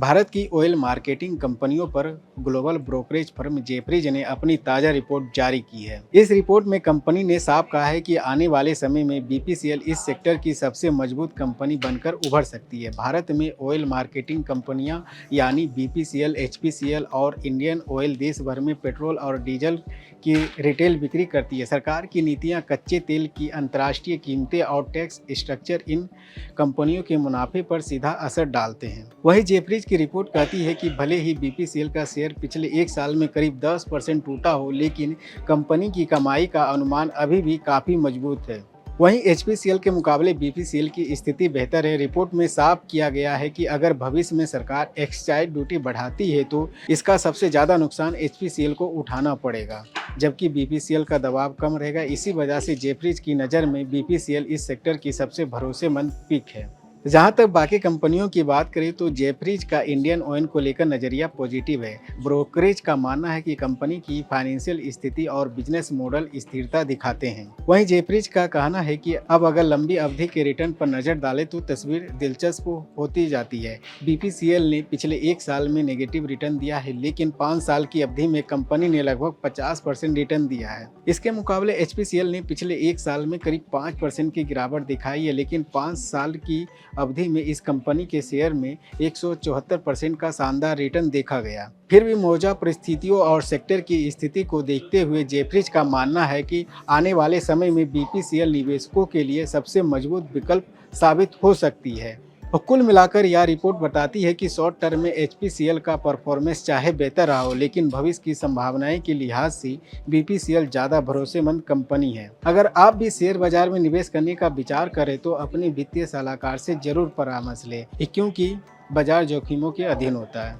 भारत की oil marketing कंपनियों पर ग्लोबल ब्रोकरेज फर्म जेफरीज ने अपनी ताज़ा रिपोर्ट जारी की है। इस रिपोर्ट में कंपनी ने साफ कहा है कि आने वाले समय में बीपीसीएल इस सेक्टर की सबसे मजबूत कंपनी बनकर उभर सकती है। भारत में ऑयल मार्केटिंग कंपनियां यानी बीपीसीएल, एचपीसीएल और इंडियन ऑयल देश भर में पेट्रोल और डीजल की रिटेल बिक्री करती है। सरकार की नीतियां, कच्चे तेल की अंतर्राष्ट्रीय कीमतें और टैक्स स्ट्रक्चर इन कंपनियों के मुनाफे पर सीधा असर डालते हैं। वहीं जेफरीज की रिपोर्ट कहती है कि भले ही बीपीसीएल का शेयर पिछले एक साल में करीब 10% टूटा हो, लेकिन कंपनी की कमाई का अनुमान अभी भी काफ़ी मजबूत है। वहीं एचपीसीएल के मुकाबले बीपीसीएल की स्थिति बेहतर है। रिपोर्ट में साफ किया गया है कि अगर भविष्य में सरकार एक्साइज ड्यूटी बढ़ाती है तो इसका सबसे ज़्यादा नुकसान एचपीसीएल को उठाना पड़ेगा, जबकि बीपीसीएल का दबाव कम रहेगा। इसी वजह से जेफरीज की नज़र में बीपीसीएल इस सेक्टर की सबसे भरोसेमंद पिक है। जहां तक बाकी कंपनियों की बात करें तो जेफरीज का इंडियन ऑयल को लेकर नज़रिया पॉजिटिव है। ब्रोकरेज का मानना है कि कंपनी की फाइनेंशियल स्थिति और बिजनेस मॉडल स्थिरता दिखाते हैं। वहीं जेफरीज का कहना है कि अब अगर लंबी अवधि के रिटर्न पर नजर डालें तो तस्वीर दिलचस्प होती जाती है। बीपीसीएल ने पिछले एक साल में नेगेटिव रिटर्न दिया है, लेकिन 5 साल की अवधि में कंपनी ने लगभग 50% रिटर्न दिया है। इसके मुकाबले एचपीसीएल ने पिछले एक साल में करीब 5% की गिरावट दिखाई है, लेकिन 5 साल की अवधि में इस कंपनी के शेयर में 174% का शानदार रिटर्न देखा गया। फिर भी मौजूदा परिस्थितियों और सेक्टर की स्थिति को देखते हुए जेफरीज का मानना है कि आने वाले समय में बीपीसीएल निवेशकों के लिए सबसे मजबूत विकल्प साबित हो सकती है। और कुल मिलाकर यह रिपोर्ट बताती है कि शॉर्ट टर्म में एचपीसीएल का परफॉर्मेंस चाहे बेहतर रहा हो, लेकिन भविष्य की संभावनाएं के लिहाज से बीपीसीएल ज़्यादा भरोसेमंद कंपनी है। अगर आप भी शेयर बाजार में निवेश करने का विचार करें तो अपने वित्तीय सलाहकार से जरूर परामर्श लें, क्योंकि बाजार जोखिमों के अधीन होता है।